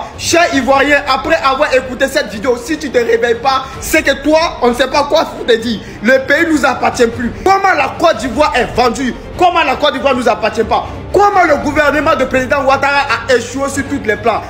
toi, cher Ivoirien, après avoir écouté cette vidéo, si tu ne te réveilles pas, c'est que toi, on ne sait pas quoi te dire. Le pays ne nous appartient plus. Comment la Côte d'Ivoire est vendue? Comment la Côte d'Ivoire ne nous appartient pas? Comment le gouvernement de président Ouattara a échoué sur tous les plans?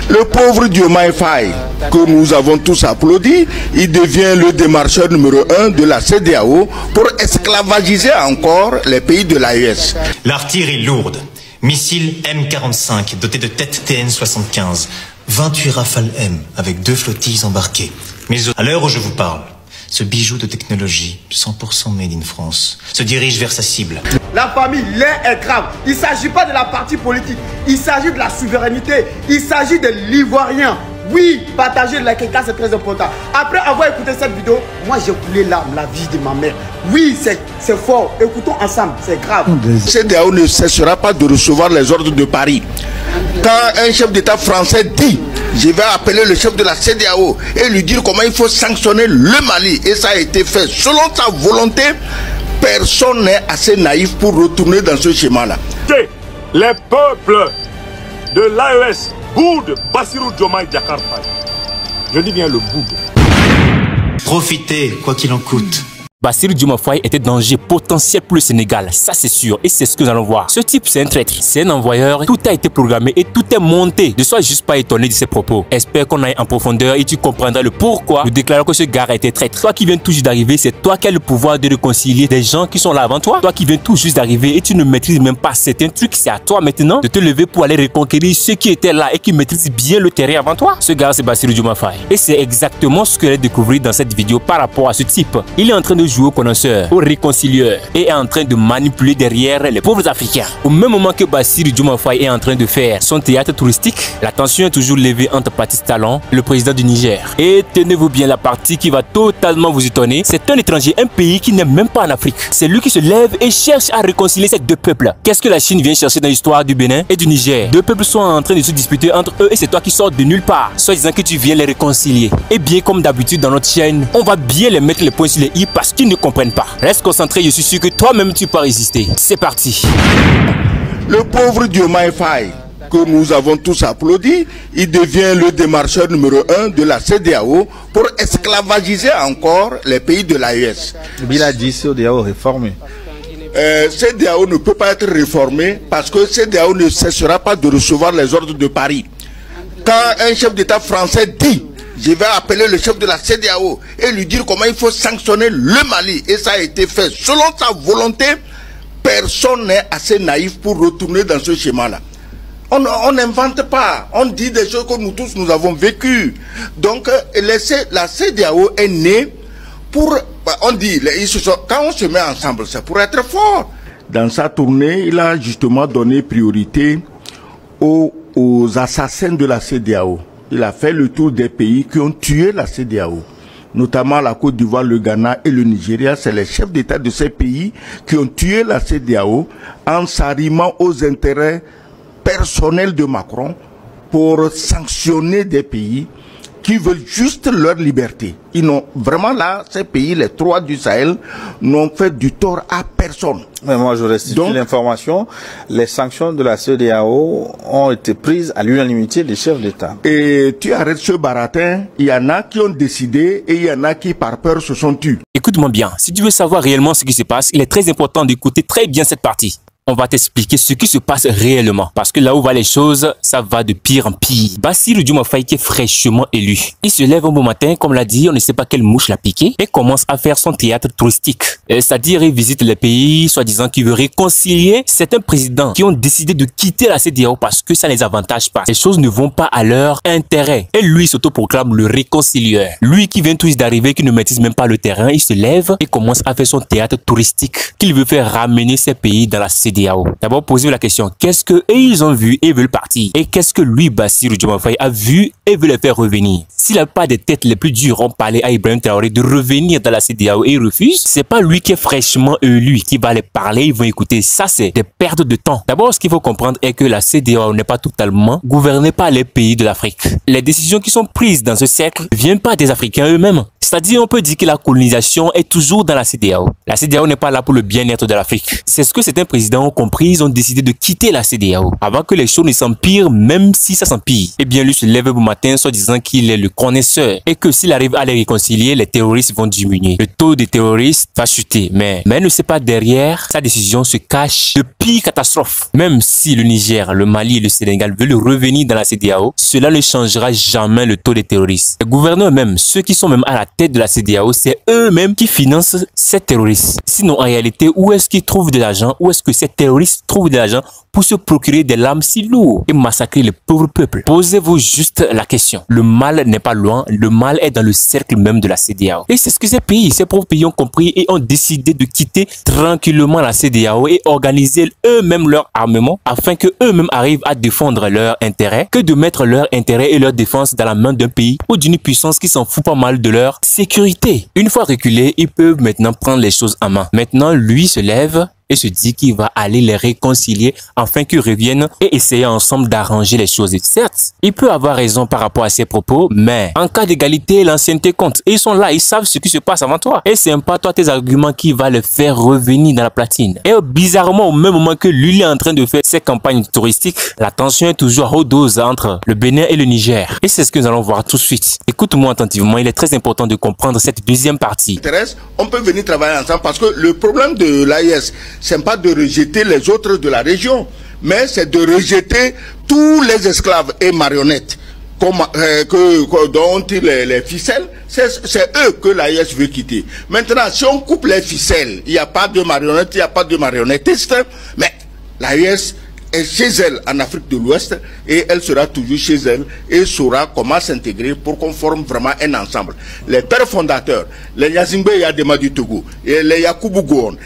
Le pauvre Diomaye Faye, que nous avons tous applaudi, il devient le démarcheur numéro 1 de la CEDEAO pour esclavagiser encore les pays de l'AES. L'artillerie lourde, missiles M45 dotés de têtes TN75, 28 Rafale M avec 2 flottilles embarquées. Mais à l'heure où je vous parle, ce bijou de technologie 100% made in France se dirige vers sa cible. La famille, l'air est grave. Il ne s'agit pas de la partie politique. Il s'agit de la souveraineté. Il s'agit de l'Ivoirien. Oui, partager la quelqu'un, c'est très important. Après avoir écouté cette vidéo, moi j'ai coulé l'âme, la vie de ma mère. Oui, c'est fort. Écoutons ensemble, c'est grave. CEDEAO ne cessera pas de recevoir les ordres de Paris. Quand un chef d'État français dit « Je vais appeler le chef de la CEDEAO et lui dire comment il faut sanctionner le Mali » et ça a été fait selon sa volonté, personne n'est assez naïf pour retourner dans ce schéma-là. Les peuples de l'AES boudent Bassirou Diomaye Diakhar Faye. Je dis bien le boude. Profitez, quoi qu'il en coûte. Bassirou Diomaye Faye était danger potentiel pour le Sénégal, ça c'est sûr, et c'est ce que nous allons voir. Ce type c'est un traître, c'est un envoyeur, tout a été programmé et tout est monté. Ne sois juste pas étonné de ses propos. Espère qu'on aille en profondeur et tu comprendras le pourquoi nous déclarons que ce gars a été traître. Toi qui viens tout juste d'arriver, c'est toi qui as le pouvoir de réconcilier des gens qui sont là avant toi. Toi qui viens tout juste d'arriver et tu ne maîtrises même pas certains trucs, c'est à toi maintenant de te lever pour aller reconquérir ceux qui étaient là et qui maîtrisent bien le terrain avant toi. Ce gars c'est Bassirou Diomaye Faye. Et c'est exactement ce que j'ai découvert dans cette vidéo par rapport à ce type. Il est en train de jouer au connaisseur, au réconcilieur et est en train de manipuler derrière les pauvres Africains. Au même moment que Bassirou Diomaye Faye est en train de faire son théâtre touristique, la tension est toujours levée entre Patrice Talon, le président du Niger. Et tenez-vous bien, la partie qui va totalement vous étonner, c'est un étranger, un pays qui n'est même pas en Afrique. C'est lui qui se lève et cherche à réconcilier ces deux peuples. Qu'est-ce que la Chine vient chercher dans l'histoire du Bénin et du Niger? Deux peuples sont en train de se disputer entre eux et c'est toi qui sors de nulle part, soit disant que tu viens les réconcilier. Et bien comme d'habitude dans notre chaîne, on va bien les mettre les points sur les i parce qu'ils ne comprennent pas. Reste concentré, je suis sûr que toi-même tu peux résister. C'est parti. Le pauvre Diomaye Faye, que nous avons tous applaudi, il devient le démarcheur numéro 1 de la CEDEAO pour esclavagiser encore les pays de l'AES. Il a dit CEDEAO réformé. CEDEAO ne peut pas être réformé parce que CEDEAO ne cessera pas de recevoir les ordres de Paris. Quand un chef d'État français dit je vais appeler le chef de la CEDEAO et lui dire comment il faut sanctionner le Mali. Et ça a été fait selon sa volonté. Personne n'est assez naïf pour retourner dans ce schéma-là. On n'invente pas. On dit des choses que nous tous nous avons vécues. Donc la CEDEAO est née pour... On dit, quand on se met ensemble, c'est pour être fort. Dans sa tournée, il a justement donné priorité aux assassins de la CEDEAO. Il a fait le tour des pays qui ont tué la CEDEAO, notamment la Côte d'Ivoire, le Ghana et le Nigeria. C'est les chefs d'État de ces pays qui ont tué la CEDEAO en s'arrimant aux intérêts personnels de Macron pour sanctionner des pays qui veulent juste leur liberté. Ils n'ont vraiment là, ces pays, les trois du Sahel, n'ont fait du tort à personne. Mais moi, je restitue l'information. Les sanctions de la CEDEAO ont été prises à l'unanimité des chefs d'État. Et tu arrêtes ce baratin, il y en a qui ont décidé et il y en a qui, par peur, se sont tus. Écoute-moi bien, si tu veux savoir réellement ce qui se passe, il est très important d'écouter très bien cette partie. On va t'expliquer ce qui se passe réellement. Parce que là où va les choses, ça va de pire en pire. Bassirou Diomaye Faye qui est fraîchement élu. Il se lève un bon matin, comme l'a dit, on ne sait pas quelle mouche l'a piqué, et commence à faire son théâtre touristique. C'est-à-dire, il visite les pays, soi-disant qu'il veut réconcilier certains présidents qui ont décidé de quitter la CEDEAO parce que ça les avantage pas. Les choses ne vont pas à leur intérêt. Et lui s'autoproclame le réconcilieur. Lui qui vient tout juste d'arriver, qui ne maîtrise même pas le terrain, il se lève et commence à faire son théâtre touristique qu'il veut faire ramener ces pays dans la CEDEAO. D'abord, posez-vous la question, qu'est-ce que ils ont vu et veulent partir? Et qu'est-ce que lui, Bassirou Diomaye Faye, a vu et veut les faire revenir? Si la plupart des têtes les plus dures ont parlé à Ibrahim Traoré de revenir dans la CEDEAO et il refuse, c'est pas lui qui est fraîchement élu qui va les parler, ils vont écouter. Ça, c'est des pertes de temps. D'abord, ce qu'il faut comprendre est que la CEDEAO n'est pas totalement gouvernée par les pays de l'Afrique. Les décisions qui sont prises dans ce cercle ne viennent pas des Africains eux-mêmes. C'est-à-dire, on peut dire que la colonisation est toujours dans la CEDEAO. La CEDEAO n'est pas là pour le bien-être de l'Afrique. C'est ce que certains présidents ont compris, ils ont décidé de quitter la CEDEAO avant que les choses ne s'empirent, même si ça s'empire. Eh bien, lui se lève au matin soit disant qu'il est le connaisseur et que s'il arrive à les réconcilier, les terroristes vont diminuer. Le taux de terroristes va chuter. Mais ne sait pas derrière sa décision se cache de pires catastrophes. Même si le Niger, le Mali et le Sénégal veulent revenir dans la CEDEAO, cela ne changera jamais le taux des terroristes. Les gouverneurs même, ceux qui sont même à la tête de la CEDEAO, c'est eux-mêmes qui financent ces terroristes. Sinon, en réalité, où est-ce qu'ils trouvent de l'argent? Où est-ce que ces terroristes trouvent de l'argent pour se procurer des lames si lourdes et massacrer le pauvre peuple? Posez-vous juste la question. Le mal n'est pas loin, le mal est dans le cercle même de la CEDEAO. Et c'est ce que ces pauvres pays ont compris et ont décidé de quitter tranquillement la CEDEAO et organiser eux-mêmes leur armement afin que eux-mêmes arrivent à défendre leurs intérêts que de mettre leurs intérêts et leur défense dans la main d'un pays ou d'une puissance qui s'en fout pas mal de leur sécurité. Une fois reculés, ils peuvent maintenant prendre les choses en main. Maintenant, lui se lève et se dit qu'il va aller les réconcilier afin qu'ils reviennent et essayer ensemble d'arranger les choses. Et certes, il peut avoir raison par rapport à ses propos, mais en cas d'égalité, l'ancienneté compte. Et ils sont là, ils savent ce qui se passe avant toi. Et c'est pas toi tes arguments qui va les faire revenir dans la platine. Et bizarrement, au même moment que lui est en train de faire ses campagnes touristiques, la tension est toujours à haute dose entre le Bénin et le Niger. Et c'est ce que nous allons voir tout de suite. Écoute-moi attentivement, il est très important de comprendre cette deuxième partie. On peut venir travailler ensemble parce que le problème de l'AES, c'est pas de rejeter les autres de la région, mais c'est de rejeter tous les esclaves et marionnettes dont les ficelles. C'est eux que l'AES veut quitter. Maintenant, si on coupe les ficelles, il n'y a pas de marionnettes, il n'y a pas de marionnettistes, mais l'AES est chez elle en Afrique de l'Ouest et elle sera toujours chez elle et saura comment s'intégrer pour qu'on forme vraiment un ensemble. Les pères fondateurs, les Yazingbe Yadema du Togo, et les Yakubu Gowon,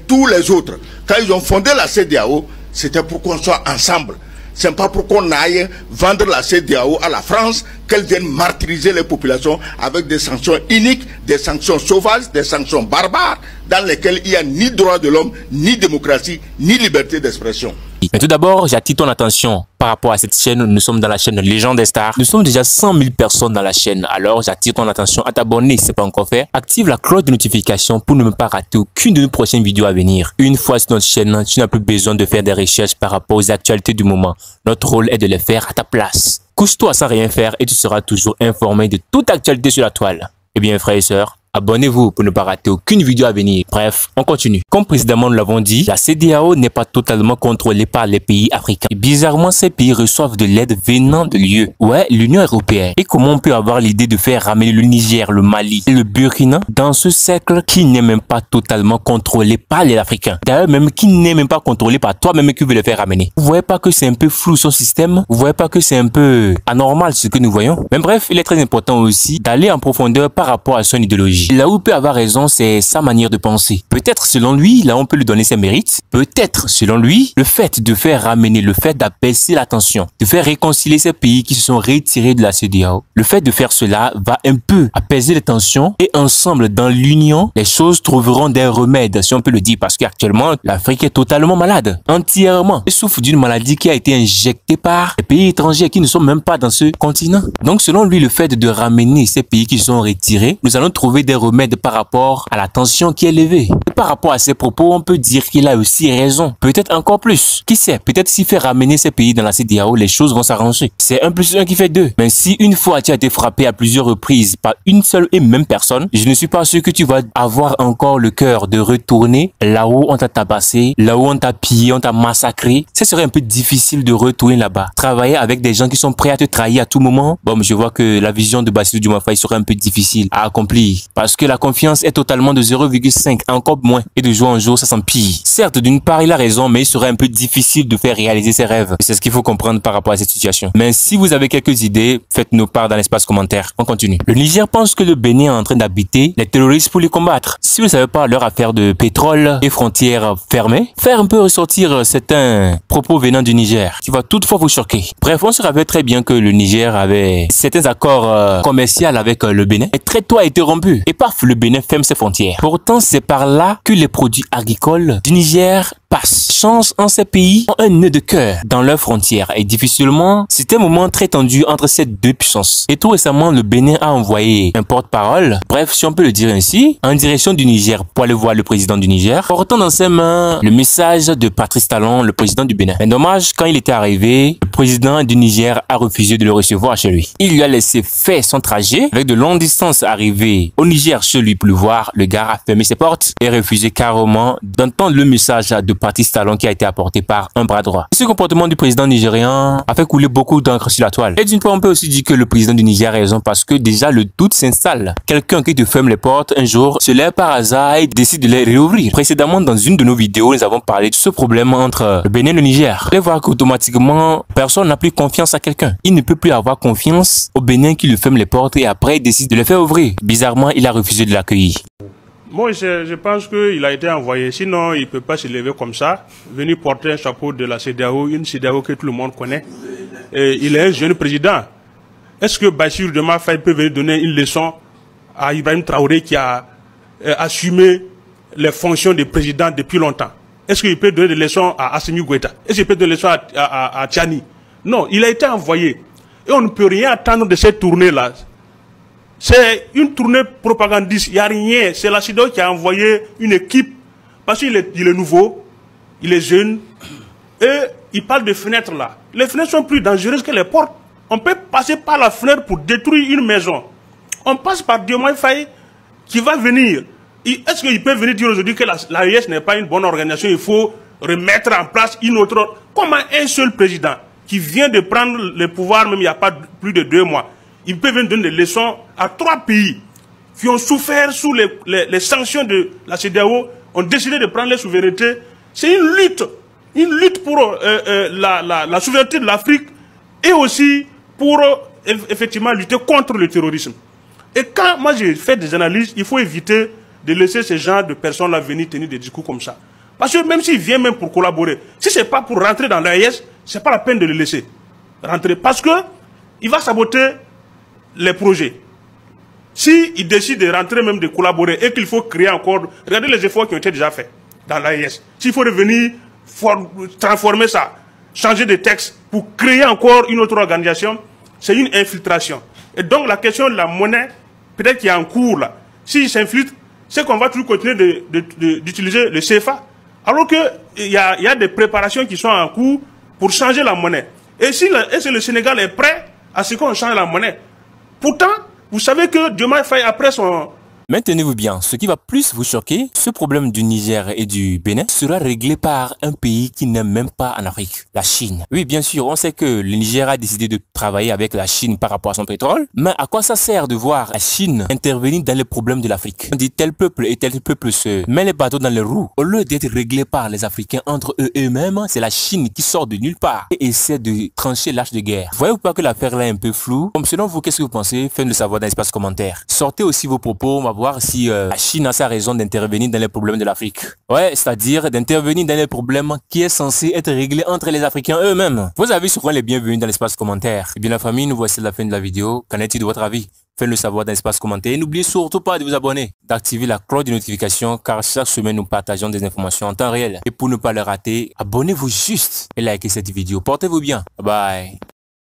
tous les autres, quand ils ont fondé la CEDEAO, c'était pour qu'on soit ensemble. C'est pas pour qu'on aille vendre la CEDEAO à la France, qu'elle vienne martyriser les populations avec des sanctions iniques, des sanctions sauvages, des sanctions barbares, dans lesquelles il n'y a ni droit de l'homme, ni démocratie, ni liberté d'expression. Mais tout d'abord, j'attire ton attention par rapport à cette chaîne. Nous sommes dans la chaîne Légende des Stars. Nous sommes déjà 100 000 personnes dans la chaîne. Alors, j'attire ton attention à t'abonner si ce n'est pas encore fait. Active la cloche de notification pour ne pas rater aucune de nos prochaines vidéos à venir. Une fois sur notre chaîne, tu n'as plus besoin de faire des recherches par rapport aux actualités du moment. Notre rôle est de les faire à ta place. Couche-toi sans rien faire et tu seras toujours informé de toute actualité sur la toile. Eh bien, frères et sœurs, abonnez-vous pour ne pas rater aucune vidéo à venir. Bref, on continue. Comme précédemment nous l'avons dit, la CEDEAO n'est pas totalement contrôlée par les pays africains. Et bizarrement, ces pays reçoivent de l'aide venant de l'UE. Ouais, l'Union européenne. Et comment on peut avoir l'idée de faire ramener le Niger, le Mali et le Burkina dans ce cercle qui n'est même pas totalement contrôlé par les Africains. D'ailleurs, même qui n'est même pas contrôlé par toi-même qui veut le faire ramener. Vous voyez pas que c'est un peu flou son système? Vous voyez pas que c'est un peu anormal ce que nous voyons? Mais bref, il est très important aussi d'aller en profondeur par rapport à son idéologie. Là où il peut avoir raison, c'est sa manière de penser. Peut-être selon lui, là on peut lui donner ses mérites. Peut-être selon lui, le fait de faire ramener, le fait d'abaisser la tension, de faire réconcilier ces pays qui se sont retirés de la CEDEAO, le fait de faire cela va un peu apaiser les tensions et ensemble dans l'union, les choses trouveront des remèdes, si on peut le dire, parce qu'actuellement, l'Afrique est totalement malade, entièrement. Elle souffre d'une maladie qui a été injectée par les pays étrangers qui ne sont même pas dans ce continent. Donc selon lui, le fait de ramener ces pays qui se sont retirés, nous allons trouver des remèdes par rapport à la tension qui est élevée. Et par rapport à ses propos, on peut dire qu'il a aussi raison. Peut-être encore plus. Qui sait, peut-être s'il fait ramener ces pays dans la CEDEAO, les choses vont s'arranger. C'est 1 + 1 qui fait 2. Mais si une fois tu as été frappé à plusieurs reprises par une seule et même personne, je ne suis pas sûr que tu vas avoir encore le cœur de retourner là où on t'a tabassé, là où on t'a pillé, on t'a massacré. Ce serait un peu difficile de retourner là-bas. Travailler avec des gens qui sont prêts à te trahir à tout moment. Bon, je vois que la vision de Bassirou Diomaye Faye serait un peu difficile à accomplir. Parce que la confiance est totalement de 0,5, encore moins. Et de jour en jour, ça s'empire. Certes, d'une part, il a raison, mais il serait un peu difficile de faire réaliser ses rêves. C'est ce qu'il faut comprendre par rapport à cette situation. Mais si vous avez quelques idées, faites-nous part dans l'espace commentaire. On continue. Le Niger pense que le Bénin est en train d'habiter les terroristes pour les combattre. Si vous ne savez pas leur affaire de pétrole et frontières fermées, faire un peu ressortir certains propos venant du Niger qui va toutefois vous choquer. Bref, on se rappelle très bien que le Niger avait certains accords commerciaux avec le Bénin et très tôt a été rompu. Et paf, le Bénin ferme ses frontières. Pourtant, c'est par là que les produits agricoles du Niger passe. Chance en ces pays ont un nœud de cœur dans leurs frontières et difficilement, c'est un moment très tendu entre ces deux puissances. Et tout récemment, le Bénin a envoyé un porte-parole, bref, si on peut le dire ainsi, en direction du Niger pour aller voir le président du Niger, portant dans ses mains le message de Patrice Talon, le président du Bénin. Mais dommage, quand il était arrivé, le président du Niger a refusé de le recevoir chez lui. Il lui a laissé faire son trajet avec de longues distances. Arrivé au Niger chez lui pour le voir, le gars a fermé ses portes et refusé carrément d'entendre le message de Patrice Talon qui a été apporté par un bras droit. Ce comportement du président nigérian a fait couler beaucoup d'encre sur la toile. Et d'une part, on peut aussi dire que le président du Niger a raison parce que déjà le doute s'installe. Quelqu'un qui te ferme les portes un jour se lève par hasard et décide de les réouvrir. Précédemment, dans une de nos vidéos, nous avons parlé de ce problème entre le Bénin et le Niger. Vous allez voir qu'automatiquement, personne n'a plus confiance à quelqu'un. Il ne peut plus avoir confiance au Bénin qui lui ferme les portes et après il décide de les faire ouvrir. Bizarrement, il a refusé de l'accueillir. Moi, je pense qu'il a été envoyé. Sinon, il ne peut pas se lever comme ça, venir porter un chapeau de la CEDEAO, une CEDEAO que tout le monde connaît. Et il est un jeune président. Est-ce que Bassirou Diomaye Faye peut venir donner une leçon à Ibrahim Traoré qui a assumé les fonctions de président depuis longtemps? Est-ce qu'il peut donner des leçons à Assimi Goïta? Est-ce qu'il peut donner des leçons à Tchani? Non, il a été envoyé. Et on ne peut rien attendre de cette tournée-là. C'est une tournée propagandiste, il n'y a rien. C'est la CEDEAO qui a envoyé une équipe, parce qu'il est nouveau, il est jeune, et il parle de fenêtres là. Les fenêtres sont plus dangereuses que les portes. On peut passer par la fenêtre pour détruire une maison. On passe par Diomaye Faye qui va venir. Est-ce qu'il peut venir dire aujourd'hui que l'AES n'est pas une bonne organisation, il faut remettre en place une autre? Comment un seul président qui vient de prendre le pouvoir, même il n'y a pas plus de 2 mois, il peut venir donner des leçons à 3 pays qui ont souffert sous les sanctions de la CEDEAO, ont décidé de prendre les souverainetés. C'est une lutte pour la souveraineté de l'Afrique et aussi pour effectivement lutter contre le terrorisme. Et quand moi j'ai fait des analyses, il faut éviter de laisser ces gens de personnes-là venir tenir des discours comme ça. Parce que même s'il vient même pour collaborer, si ce n'est pas pour rentrer dans l'AES, ce n'est pas la peine de le laisser rentrer. Parce que il va saboter les projets. S'il décide de rentrer, même de collaborer, et qu'il faut créer encore, regardez les efforts qui ont été déjà faits dans l'AES. S'il faut revenir, transformer ça, changer de texte pour créer encore une autre organisation, c'est une infiltration. Et donc la question de la monnaie, peut-être qu'il y a en cours là, s'il s'infiltre, c'est qu'on va toujours continuer d'utiliser le CFA. Alors qu'il y a des préparations qui sont en cours pour changer la monnaie. Et si le Sénégal est prêt à ce qu'on change la monnaie, pourtant, vous savez que Diomaye Faye, après son... Maintenez-vous bien, ce qui va plus vous choquer, ce problème du Niger et du Bénin sera réglé par un pays qui n'est même pas en Afrique, la Chine. Oui, bien sûr, on sait que le Niger a décidé de travailler avec la Chine par rapport à son pétrole, mais à quoi ça sert de voir la Chine intervenir dans les problèmes de l'Afrique? On dit tel peuple et tel peuple se met les bateaux dans les roues. Au lieu d'être réglé par les Africains entre eux-mêmes, c'est la Chine qui sort de nulle part et essaie de trancher l'âge de guerre. Voyez-vous pas que l'affaire là est un peu floue? Comme selon vous, qu'est-ce que vous pensez? Faites-le savoir dans l'espace commentaire. Sortez aussi vos propos, on va voir si la Chine a sa raison d'intervenir dans les problèmes de l'Afrique. Ouais, c'est-à-dire d'intervenir dans les problèmes qui est censé être réglés entre les Africains eux-mêmes. Vos avis seront les bienvenus dans l'espace commentaire. Et bien la famille, nous voici à la fin de la vidéo. Qu'en est-il de votre avis? Faites-le savoir dans l'espace commentaire. Et n'oubliez surtout pas de vous abonner, d'activer la cloche de notification car chaque semaine nous partageons des informations en temps réel. Et pour ne pas les rater, abonnez-vous juste et likez cette vidéo. Portez-vous bien. Bye bye.